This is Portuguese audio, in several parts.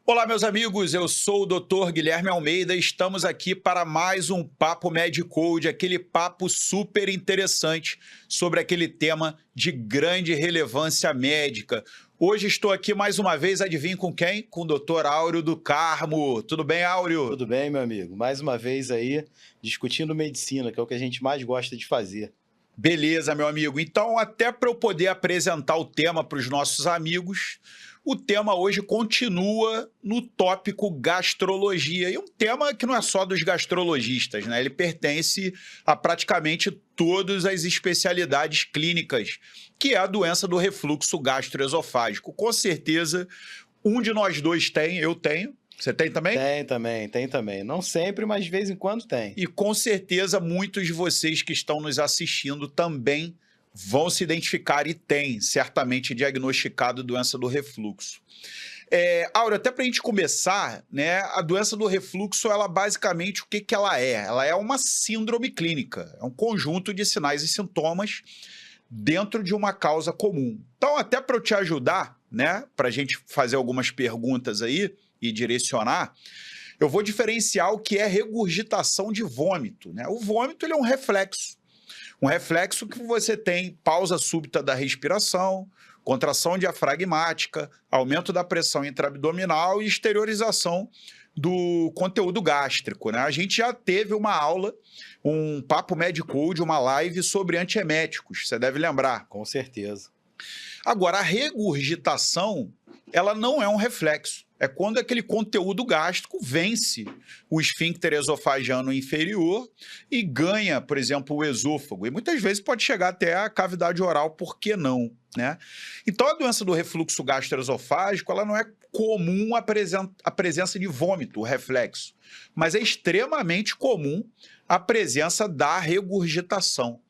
Olá, meus amigos, eu sou o Dr. Guilherme Almeida e estamos aqui para mais um Papo Medicode, aquele papo super interessante sobre aquele tema de grande relevância médica. Hoje estou aqui mais uma vez, adivinha com quem? Com o Dr. Áureo do Carmo. Tudo bem, Áureo? Tudo bem, meu amigo? Mais uma vez aí, discutindo medicina, que é o que a gente mais gosta de fazer. Beleza, meu amigo. Então, até para eu poder apresentar o tema para os nossos amigos, o tema hoje continua no tópico gastrologia. E um tema que não é só dos gastrologistas, né? Ele pertence a praticamente todas as especialidades clínicas, que é a doença do refluxo gastroesofágico. Com certeza, um de nós dois tem, eu tenho. Você tem também? Tem também. Não sempre, mas de vez em quando tem. E com certeza muitos de vocês que estão nos assistindo também vão se identificar e têm certamente diagnosticado doença do refluxo. Áureo, até para a gente começar, né, a doença do refluxo, ela basicamente, o que que ela é? Ela é uma síndrome clínica, é um conjunto de sinais e sintomas dentro de uma causa comum. Então, até para eu te ajudar, né, para a gente fazer algumas perguntas aí e direcionar, eu vou diferenciar o que é regurgitação de vômito, né? O vômito, ele é um reflexo que você tem pausa súbita da respiração, contração diafragmática, aumento da pressão intraabdominal e exteriorização do conteúdo gástrico, né? A gente já teve uma aula, um papo Medicode, uma live sobre antieméticos, você deve lembrar. Com certeza. Agora, a regurgitação, ela não é um reflexo. É quando aquele conteúdo gástrico vence o esfíncter esofagiano inferior e ganha, por exemplo, o esôfago. E muitas vezes pode chegar até a cavidade oral, por que não? Né? Então, a doença do refluxo gastroesofágico, ela não é comum a presença de vômito, o reflexo, mas é extremamente comum a presença da regurgitação.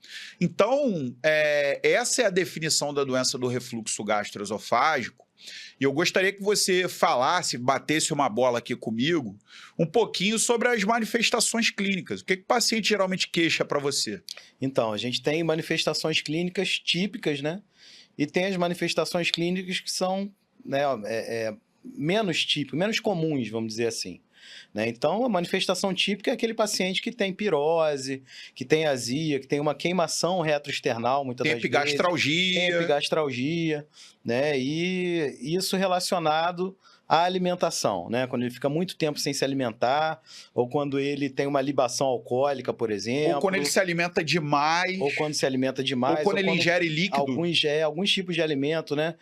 Então, essa é a definição da doença do refluxo gastroesofágico. E eu gostaria que você falasse, batesse uma bola aqui comigo, um pouquinho sobre as manifestações clínicas. O que o paciente geralmente queixa para você? Então, a gente tem manifestações clínicas típicas, né? E tem as manifestações clínicas que são, né, menos típicas, menos comuns, vamos dizer assim. Né? Então, a manifestação típica é aquele paciente que tem pirose, que tem azia, que tem uma queimação retroesternal, muitas das vezes. Tem epigastralgia, né? E isso relacionado à alimentação, né? Quando ele fica muito tempo sem se alimentar, ou quando ele tem uma libação alcoólica, por exemplo. Ou quando ele se alimenta demais. Ou quando se alimenta demais. Ou quando ele ingere líquido. Alguns tipos de alimento, né?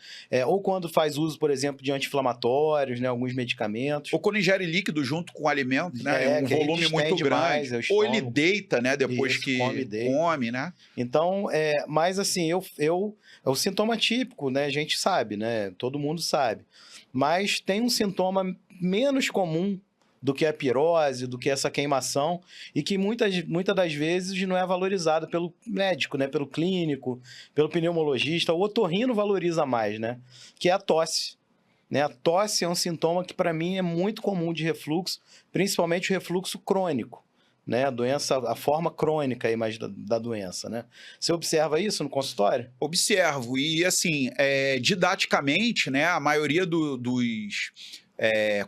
Ou quando faz uso, por exemplo, de anti-inflamatórios, né? Alguns medicamentos. Ou quando ingere líquido junto com o alimento, né? Um volume muito grande. Ou ele deita, né? Depois que come, né? Então, mas assim, é o sintoma típico, né? A gente sabe, né? Todo mundo sabe. Mas tem um sintoma menos comum do que a pirose, do que essa queimação, e que muitas das vezes não é valorizado pelo médico, né? Pelo clínico, pelo pneumologista. O otorrino valoriza mais, né? Que é a tosse. Né? A tosse é um sintoma que, para mim, é muito comum de refluxo, principalmente o refluxo crônico. Né? A forma crônica aí mais da doença, né? Você observa isso no consultório? Observo. E, assim, didaticamente, né, a maioria dos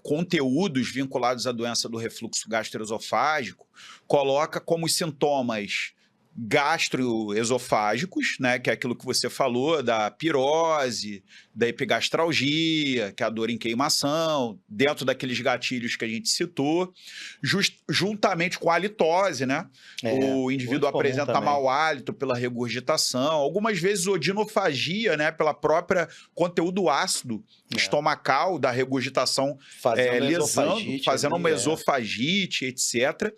conteúdos vinculados à doença do refluxo gastroesofágico coloca como sintomas gastroesofágicos, né, que é aquilo que você falou, da pirose, da epigastralgia, que é a dor em queimação, dentro daqueles gatilhos que a gente citou, juntamente com a halitose, né? O indivíduo apresenta mau hálito pela regurgitação, algumas vezes odinofagia, né, pela própria conteúdo ácido estomacal da regurgitação, fazendo uma esofagite, etc.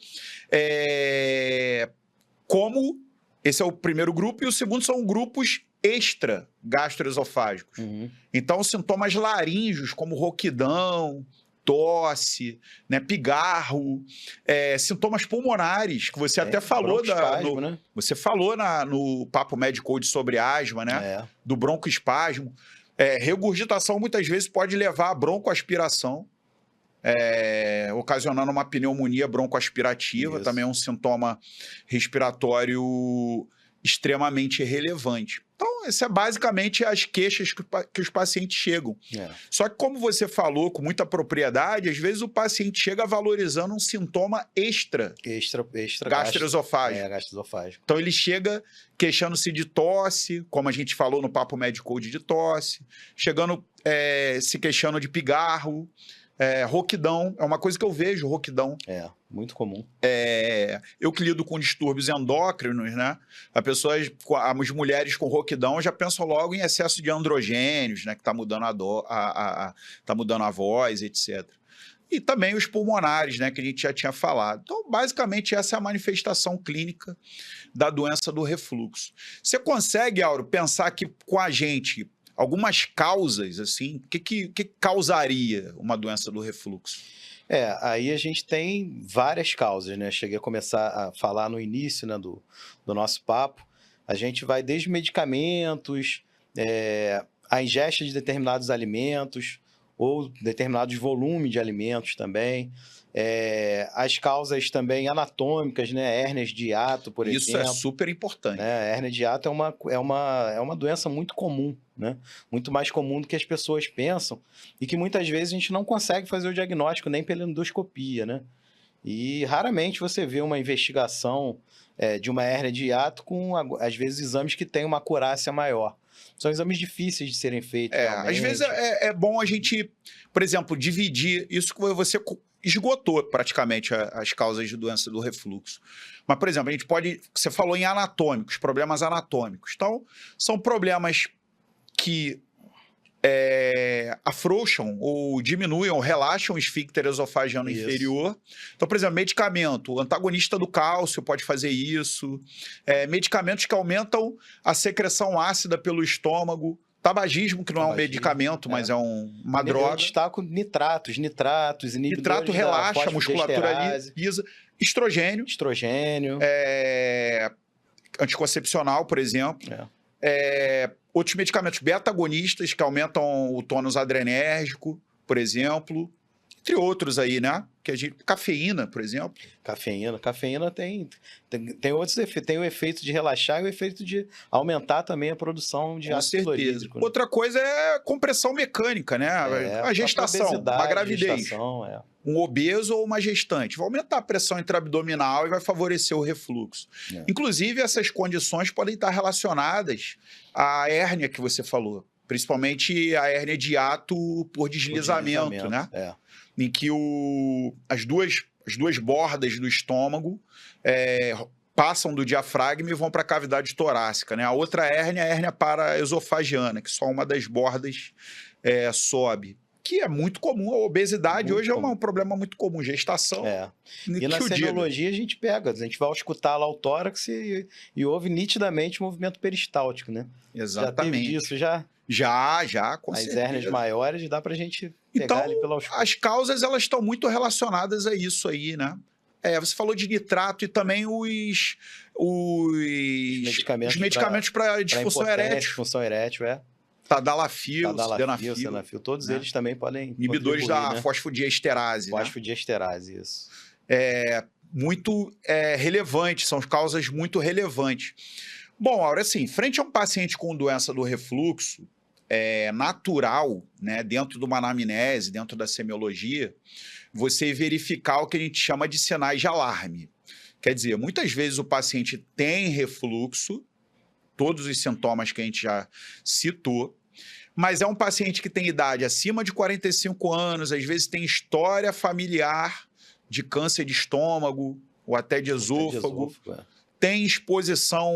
Como esse é o primeiro grupo, e o segundo são grupos extra-gastroesofágicos. Então, sintomas laríngeos, como rouquidão, tosse, né, pigarro, sintomas pulmonares, que você até falou né? Você falou no Papo Medicode sobre asma, né? Do broncoespasmo. Regurgitação muitas vezes pode levar a broncoaspiração, ocasionando uma pneumonia broncoaspirativa. Também é um sintoma respiratório extremamente relevante. Então, essa é basicamente as queixas que os pacientes chegam. Só que, como você falou com muita propriedade, às vezes o paciente chega valorizando um sintoma extra gastroesofágico. Gastroesofágico. Então, ele chega queixando-se de tosse, como a gente falou no Papo Médico de tosse, chegando, se queixando de pigarro, rouquidão. É uma coisa que eu vejo, rouquidão. Muito comum. Eu que lido com distúrbios endócrinos, né? As mulheres com rouquidão já pensam logo em excesso de androgênios, né? Que tá mudando tá mudando a voz, etc. E também os pulmonares, né? Que a gente já tinha falado. Então, basicamente, essa é a manifestação clínica da doença do refluxo. Você consegue, Auro, pensar que com a gente algumas causas, assim, o que causaria uma doença do refluxo? Aí a gente tem várias causas, né? Cheguei a começar a falar no início, né, do nosso papo. A gente vai desde medicamentos, a ingesta de determinados alimentos ou determinados volumes de alimentos também. As causas também anatômicas, né? Hérnias de hiato, por exemplo. Isso é super importante. A hérnia de hiato é uma doença muito comum, né? Muito mais comum do que as pessoas pensam e que muitas vezes a gente não consegue fazer o diagnóstico nem pela endoscopia, né? E raramente você vê uma investigação de uma hérnia de hiato com, às vezes, exames que têm uma acurácia maior. São exames difíceis de serem feitos. Às vezes é bom a gente, por exemplo, dividir isso que você esgotou praticamente as causas de doença do refluxo. Mas, por exemplo, a gente pode... Você falou em anatômicos, problemas anatômicos. Então, são problemas que afrouxam ou diminuem ou relaxam o esfíncter esofagiano inferior. Então, por exemplo, medicamento, o antagonista do cálcio pode fazer isso. Medicamentos que aumentam a secreção ácida pelo estômago. Tabagismo, que não é um medicamento, mas é uma droga. Eu destaco nitratos, inibidores nitrato relaxa a musculatura lisa. Estrogênio. Anticoncepcional, por exemplo. Outros medicamentos beta-agonistas que aumentam o tônus adrenérgico, por exemplo. Entre outros aí, né? Cafeína, por exemplo. Cafeína tem outros efeitos. Tem o efeito de relaxar e o efeito de aumentar também a produção de ácido clorídrico. Né? Outra coisa é compressão mecânica, né? A gestação, uma gravidez. Um obeso ou uma gestante. Vai aumentar a pressão intraabdominal e vai favorecer o refluxo. Inclusive, essas condições podem estar relacionadas à hérnia que você falou. Principalmente a hérnia de hiato por deslizamento, né? Em que as duas bordas do estômago passam do diafragma e vão para a cavidade torácica, né? A outra hérnia é a hérnia paraesofagiana, que só uma das bordas sobe. Que é muito comum. A obesidade hoje é um problema muito comum. Gestação. E na semiologia a gente vai escutar lá o tórax e ouve nitidamente o movimento peristáltico, né? Exatamente. Já teve disso, já? Já, com certeza. As hérnias maiores dá pra gente pegar ali pela As causas, elas estão muito relacionadas a isso aí, né? Você falou de nitrato e também os medicamentos para disfunção erétil. Disfunção erétil, Tadalafil, sildenafil, todos eles também podem inibidores da fosfodiesterase. Fosfodiesterase, isso. Muito relevante, são causas muito relevantes. Bom, Aura, assim, frente a um paciente com doença do refluxo, natural, né, dentro de uma anamnese, dentro da semiologia, você verificar o que a gente chama de sinais de alarme. Quer dizer, muitas vezes o paciente tem refluxo, todos os sintomas que a gente já citou, mas é um paciente que tem idade acima de 45 anos, às vezes tem história familiar de câncer de estômago ou até de esôfago, tem exposição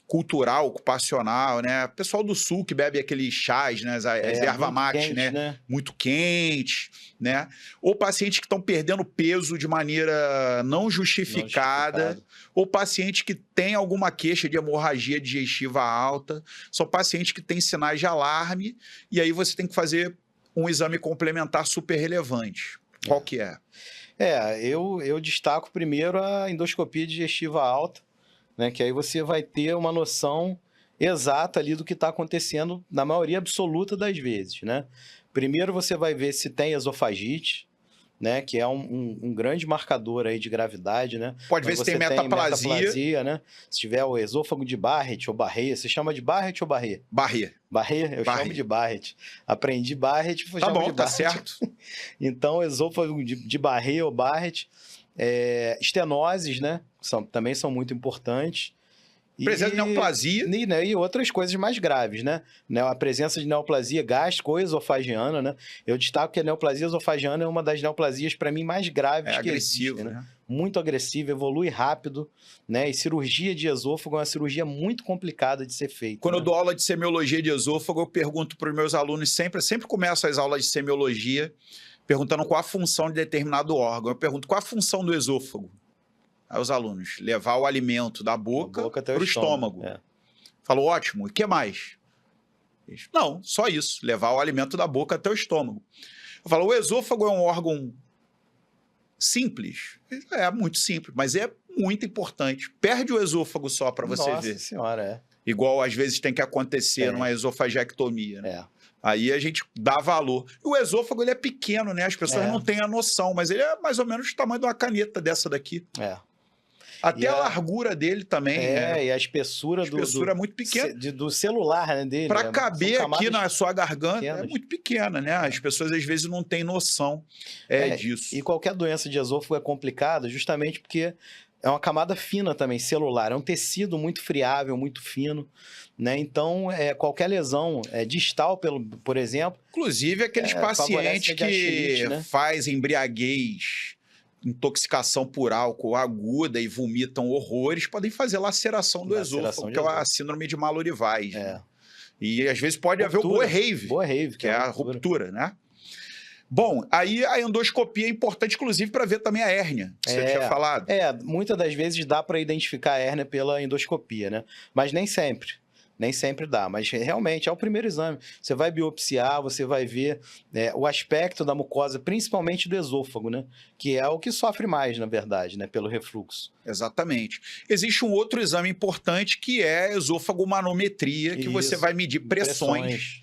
cultural, ocupacional, né? O pessoal do sul que bebe aqueles chás, né? As erva mate, né? Muito quente, né? Ou pacientes que estão perdendo peso de maneira não justificada, ou pacientes que têm alguma queixa de hemorragia digestiva alta, são pacientes que têm sinais de alarme, e aí você tem que fazer um exame complementar super relevante. Qual que é? Eu destaco primeiro a endoscopia digestiva alta, né, que aí você vai ter uma noção exata ali do que está acontecendo na maioria absoluta das vezes, né? Primeiro você vai ver se tem esofagite, né? Que é um grande marcador aí de gravidade, né? Pode ver Quando se tem você metaplasia. né? Se tiver o esôfago de Barrett ou Barré, você chama de Barrett ou Barré? Barré. Barré? Eu Barré. chamo de Barrett. Aprendi Barrett, Tá chamo bom, de tá Barrett. certo. Então, esôfago de Barré ou Barrett, estenoses, né? Também são muito importantes. Presença de neoplasia. E outras coisas mais graves, né? A presença de neoplasia gástrica ou esofagiana, né? Eu destaco que a neoplasia esofagiana é uma das neoplasias, para mim, mais graves que agressivo, existe, né? Muito agressiva, evolui rápido, né? E cirurgia de esôfago é uma cirurgia muito complicada de ser feita. Quando eu dou aula de semiologia de esôfago, eu pergunto para os meus alunos sempre começo as aulas de semiologia perguntando qual a função de determinado órgão. Eu pergunto qual a função do esôfago. Aí os alunos, levar o alimento da boca para o estômago. Falou, ótimo, e o que mais? Eles, não, só isso, levar o alimento da boca até o estômago. Eu falo, o esôfago é um órgão simples? É muito simples, mas é muito importante. Perde o esôfago só para você ver. Nossa senhora, Igual às vezes tem que acontecer numa esofagectomia. Né? Aí a gente dá valor. E o esôfago ele é pequeno, né? As pessoas não têm a noção, mas ele é mais ou menos o tamanho de uma caneta dessa daqui. Até a largura dele também. E a espessura é muito pequena. Do celular, né, dele. Para caber aqui na sua garganta pequenas. É muito pequena, né? As pessoas às vezes não têm noção disso. E qualquer doença de esôfago é complicada justamente porque é uma camada fina também, celular. É um tecido muito friável, muito fino, né? Então, qualquer lesão distal, por exemplo... Inclusive, aqueles pacientes que artrite, né? faz embriaguez, intoxicação por álcool aguda e vomitam horrores, podem fazer laceração do esôfago, que é a síndrome de Mallory-Weiss. Né? E, às vezes, pode haver o Boerhaave, que é a ruptura, né? Bom, aí a endoscopia é importante, inclusive, para ver também a hérnia, que você tinha falado. Muitas das vezes dá para identificar a hérnia pela endoscopia, né? Mas nem sempre. Nem sempre dá, mas realmente é o primeiro exame. Você vai biopsiar, você vai ver o aspecto da mucosa, principalmente do esôfago, né? Que é o que sofre mais, na verdade, né? Pelo refluxo. Exatamente. Existe um outro exame importante que é a esôfago-manometria, que você vai medir pressões.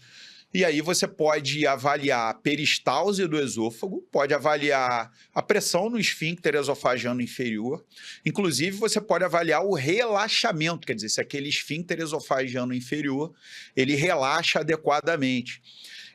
E aí você pode avaliar a peristalse do esôfago, pode avaliar a pressão no esfíncter esofagiano inferior. Inclusive, você pode avaliar o relaxamento, quer dizer, se aquele esfíncter esofagiano inferior, ele relaxa adequadamente.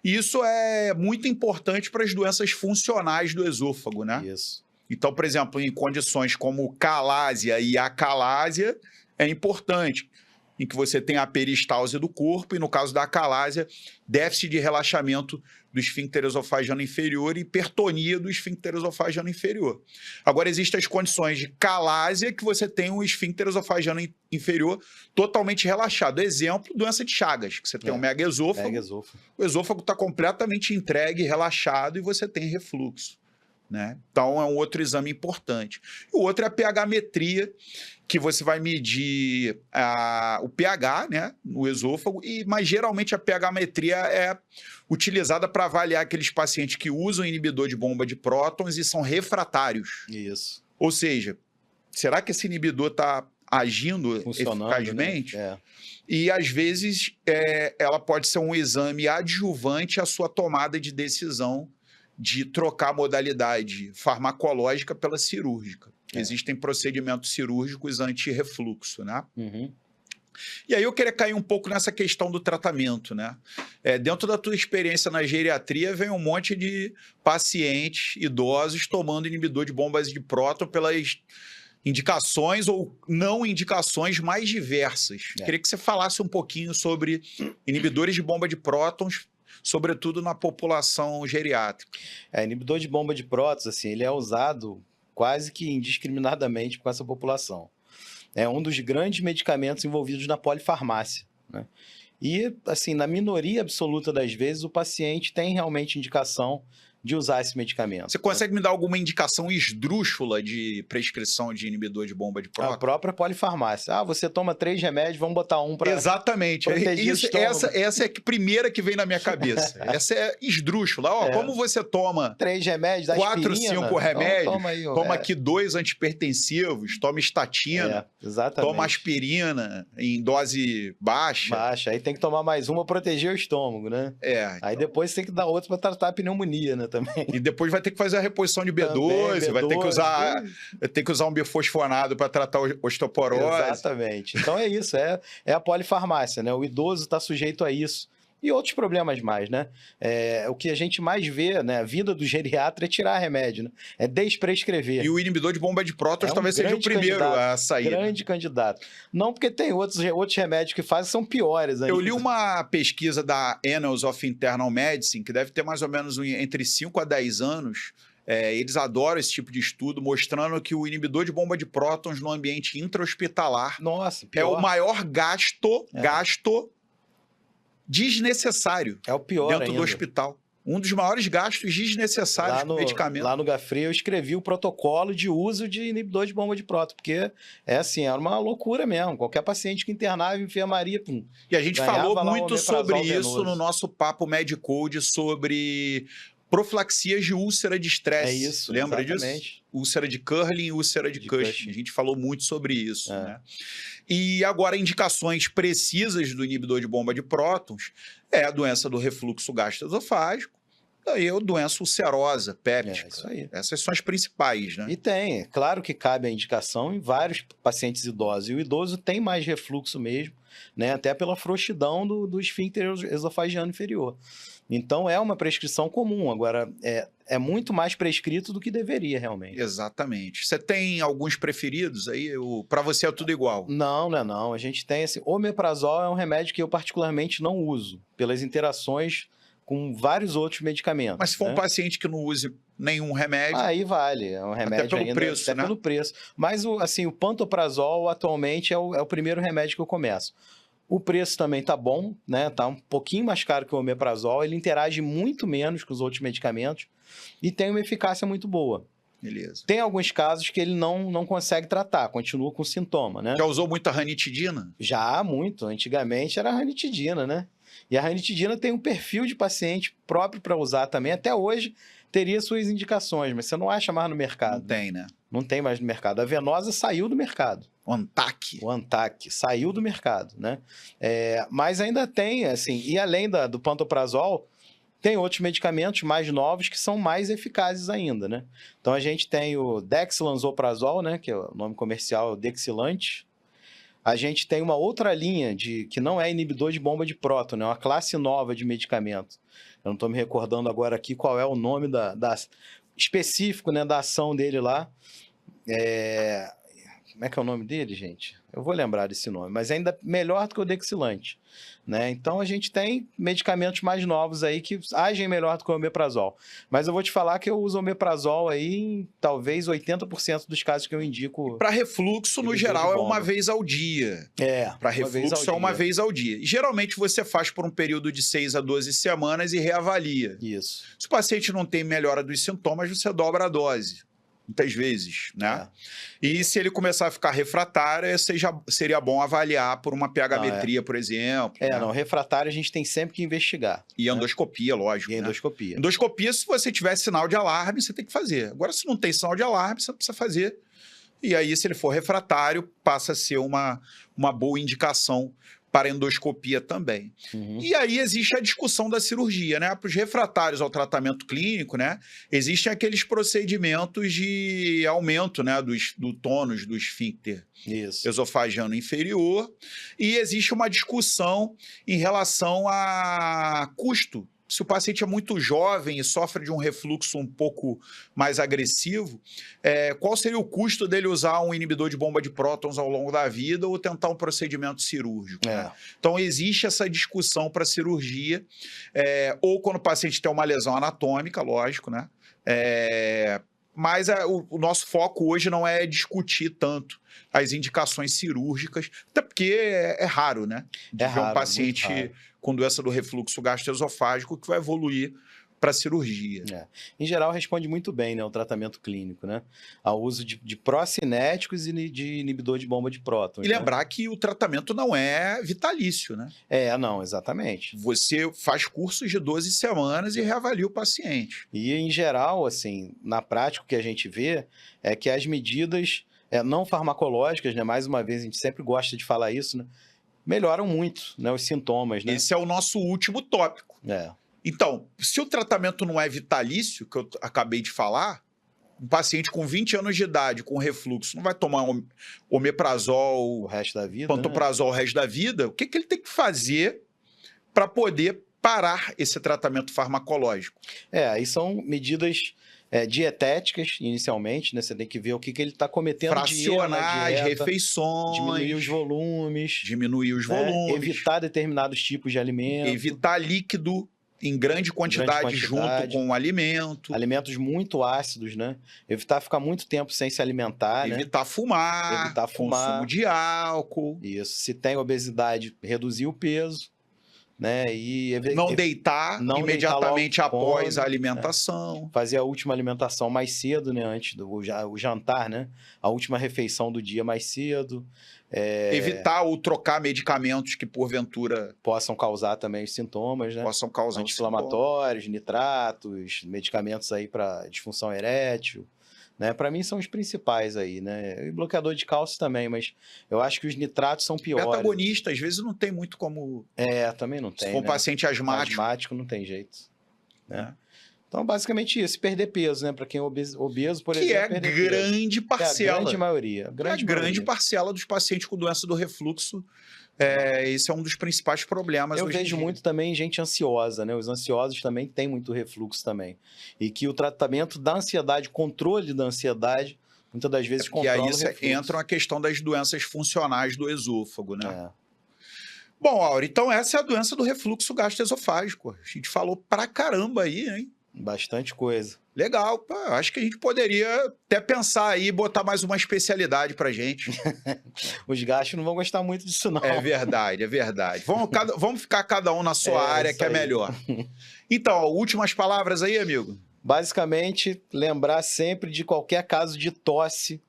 Isso é muito importante para as doenças funcionais do esôfago, né? Isso. Então, por exemplo, em condições como calásia e acalásia, é importante. Em que você tem a peristalse do corpo e, no caso da acalásia, déficit de relaxamento do esfíncter esofagiano inferior e hipertonia do esfíncter esofagiano inferior. Agora, existem as condições de calásia, que você tem o esfíncter esofagiano inferior totalmente relaxado. Exemplo, doença de Chagas, que você tem um megaesôfago. O esôfago está completamente entregue, relaxado, e você tem refluxo. Né? Então, é um outro exame importante. O outro é a pH-metria, que você vai medir o pH, né, no esôfago, mas geralmente a pH-metria é utilizada para avaliar aqueles pacientes que usam inibidor de bomba de prótons e são refratários. Isso. Ou seja, será que esse inibidor está agindo eficazmente? Né? E, às vezes, ela pode ser um exame adjuvante à sua tomada de decisão de trocar a modalidade farmacológica pela cirúrgica. Existem procedimentos cirúrgicos anti-refluxo, né? E aí eu queria cair um pouco nessa questão do tratamento, né? Dentro da tua experiência na geriatria, vem um monte de pacientes idosos tomando inibidor de bombas de próton pelas indicações ou não indicações mais diversas. Queria que você falasse um pouquinho sobre inibidores de bomba de prótons, sobretudo na população geriátrica. Inibidor de bomba de prótons, assim, ele é usado quase que indiscriminadamente com essa população. É um dos grandes medicamentos envolvidos na polifarmácia, né? E, assim, na minoria absoluta das vezes, o paciente tem realmente indicação de usar esse medicamento. Você consegue me dar alguma indicação esdrúxula de prescrição de inibidor de bomba de próton? A própria polifarmácia. Você toma 3 remédios, vamos botar um para... Exatamente. Essa é a primeira que vem na minha cabeça. Essa é esdrúxula. Como você toma 3 remédios, 4, 5 remédios, então, toma aqui 2 antipertensivos, toma estatina, toma aspirina em dose baixa. Aí tem que tomar mais uma para proteger o estômago, né? Aí depois tem que dar outra para tratar a pneumonia, né? também. E depois vai ter que fazer a reposição de B12, Também, vai ter que usar, B12. vai ter que usar um bifosfonado para tratar osteoporose. Exatamente. Então é isso, é a polifarmácia, né? O idoso está sujeito a isso. E outros problemas mais, né? O que a gente mais vê, né? A vida do geriatra é tirar remédio, né? É desprescrever. E o inibidor de bomba de prótons talvez seja o grande primeiro candidato, a sair. Grande candidato. Não porque tem outros remédios que fazem que são piores ainda. Eu li uma pesquisa da Annals of Internal Medicine, que deve ter mais ou menos entre 5 a 10 anos. Eles adoram esse tipo de estudo, mostrando que o inibidor de bomba de prótons no ambiente intra-hospitalar Nossa, é pior. o maior gasto desnecessário É o pior dentro ainda. do hospital. Um dos maiores gastos desnecessários com medicamento. Lá no Gafri eu escrevi o protocolo de uso de inibidor de bomba de próton, porque era uma loucura mesmo. Qualquer paciente que internava em enfermaria, E a gente ganhava falou lá o muito sobre omeprazol isso venoso. no nosso papo Medicode sobre profilaxias de úlcera de estresse. É isso, Lembra exatamente. disso? Úlcera de Curlin e úlcera de Cushing. A gente falou muito sobre isso, né? E agora, indicações precisas do inibidor de bomba de prótons é a doença do refluxo gastroesofágico e a doença ulcerosa, péptica. Isso aí. Essas são as principais, né? E tem, claro que cabe a indicação em vários pacientes idosos. E o idoso tem mais refluxo mesmo, né? Até pela frouxidão do esfíncter esofagiano inferior. Então, é uma prescrição comum. Agora, é muito mais prescrito do que deveria, realmente. Exatamente. Você tem alguns preferidos aí? Para você é tudo igual? Não. A gente tem esse... Omeprazol é um remédio que eu particularmente não uso, pelas interações com vários outros medicamentos. Mas se for um paciente que não use nenhum remédio... Aí vale. É um remédio até pelo preço, até né? pelo preço. Mas, o pantoprazol, atualmente, é o primeiro remédio que eu começo. O preço também tá bom, né? Tá um pouquinho mais caro que o omeprazol. Ele interage muito menos com os outros medicamentos e tem uma eficácia muito boa. Beleza. Tem alguns casos que ele não consegue tratar, continua com sintoma, né? Já usou muita ranitidina? Já, muito. Antigamente era a ranitidina, né? E a ranitidina tem um perfil de paciente próprio para usar também. Até hoje teria suas indicações, mas você não acha mais no mercado. Não tem, né? Não tem mais no mercado. A venosa saiu do mercado. O Antac saiu do mercado, né? Mas ainda tem, assim, e além do pantoprazol, tem outros medicamentos mais novos que são mais eficazes ainda, né? Então a gente tem o dexlansoprazol, né? Que é o nome comercial, o Dexilante. A gente tem uma outra linha que não é inibidor de bomba de próton, né? Uma classe nova de medicamento. Eu não estou me recordando agora aqui qual é o nome específico, né, da ação dele lá. Como é que é o nome dele, gente? Eu vou lembrar desse nome, mas ainda melhor do que o Dexilante, né? Então, a gente tem medicamentos mais novos aí que agem melhor do que o omeprazol. Mas eu vou te falar que eu uso omeprazol aí em talvez 80% dos casos que eu indico. Para refluxo, no geral, é uma vez ao dia. Para refluxo, é uma vez ao dia. E, geralmente, você faz por um período de 6 a 12 semanas e reavalia. Isso. Se o paciente não tem melhora dos sintomas, você dobra a dose. Muitas vezes, né? E se ele começar a ficar refratário, seria bom avaliar por uma pH-metria, por exemplo. Refratário a gente tem sempre que investigar. E endoscopia, lógico. E endoscopia. Endoscopia, se você tiver sinal de alarme, você tem que fazer. Agora, se não tem sinal de alarme, você não precisa fazer. E aí, se ele for refratário, passa a ser uma boa indicação para endoscopia também. E aí existe a discussão da cirurgia, né? Para os refratários ao tratamento clínico, né? Existem aqueles procedimentos de aumento, né? Do tônus do esfíncter esofagiano inferior. E existe uma discussão em relação a custo. Se o paciente é muito jovem e sofre de um refluxo um pouco mais agressivo, qual seria o custo dele usar um inibidor de bomba de prótons ao longo da vida ou tentar um procedimento cirúrgico? Né? Então, existe essa discussão para cirurgia, ou quando o paciente tem uma lesão anatômica, lógico, né? Mas o nosso foco hoje não é discutir tanto as indicações cirúrgicas, até porque é raro, né? De ver um paciente com doença do refluxo gastroesofágico que vai evoluir para cirurgia. Em geral, responde muito bem, né, o tratamento clínico, né? Ao uso de procinéticos e de inibidor de bomba de prótons. E lembrar que o tratamento não é vitalício, né? Não, exatamente. Você faz cursos de 12 semanas e reavalia o paciente. E, em geral, assim, na prática, o que a gente vê é que as medidas não farmacológicas, né? Mais uma vez, a gente sempre gosta de falar isso, né? Melhoram muito, né, os sintomas, né? Esse é o nosso último tópico. Então, se o tratamento não é vitalício, que eu acabei de falar, um paciente com 20 anos de idade, com refluxo, não vai tomar omeprazol, O resto da vida, né? pantoprazol o resto da vida, o que ele tem que fazer para poder parar esse tratamento farmacológico? Aí são medidas dietéticas, inicialmente, né? Você tem que ver o que ele está cometendo de erro na Fracionar as dieta, refeições, diminuir os volumes, né? volumes, Evitar determinados tipos de alimentos. evitar líquido em grande quantidade junto com o alimento, Alimentos muito ácidos, né? Evitar ficar muito tempo sem se alimentar, né? evitar fumar, Evitar fumar. consumo de álcool, Isso. Se tem obesidade, reduzir o peso, né? E não deitar não imediatamente deitar logo após a fome, alimentação. fazer a última alimentação mais cedo, né? Antes do o jantar, né? A última refeição do dia mais cedo. Evitar ou trocar medicamentos que, porventura, Possam causar também os sintomas, né? possam causar um sintoma. Anti-inflamatórios, nitratos, medicamentos aí para disfunção erétil, né? Para mim são os principais aí, né? E bloqueador de cálcio também, mas eu acho que os nitratos são piores. Beta-agonista, às vezes, não tem muito como... Também não Se tem, for um né? paciente asmático, Asmático não tem jeito, né? né? Então, basicamente isso, perder peso, né? Para quem é obeso, por Que exemplo, é perder peso. grande É a parcela. grande maioria. A grande parcela dos pacientes com doença do refluxo. Esse é um dos principais problemas Eu hoje em vejo dia. muito também gente ansiosa, né? Os ansiosos também têm muito refluxo também. E que o tratamento da ansiedade, controle da ansiedade, muitas das vezes E controla aí o refluxo. entra a questão das doenças funcionais do esôfago, né? É. Bom, Auri, então essa é a doença do refluxo gastroesofágico. A gente falou pra caramba aí, hein? Bastante coisa. Legal. Pô, acho que a gente poderia até pensar aí, botar mais uma especialidade pra gente. Os gastos não vão gostar muito disso, não. É verdade, é verdade. Vamos ficar cada um na sua área, isso que é aí. melhor. Então, ó, últimas palavras aí, amigo. Basicamente, lembrar sempre de qualquer caso de tosse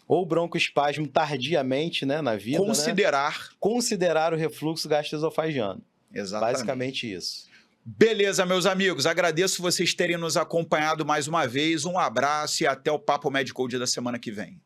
ou broncoespasmo tardiamente, né, na vida, né? Considerar o refluxo gastroesofagiano. Exatamente. Basicamente isso. Beleza, meus amigos. Agradeço vocês terem nos acompanhado mais uma vez. Um abraço e até o Papo Med Code da semana que vem.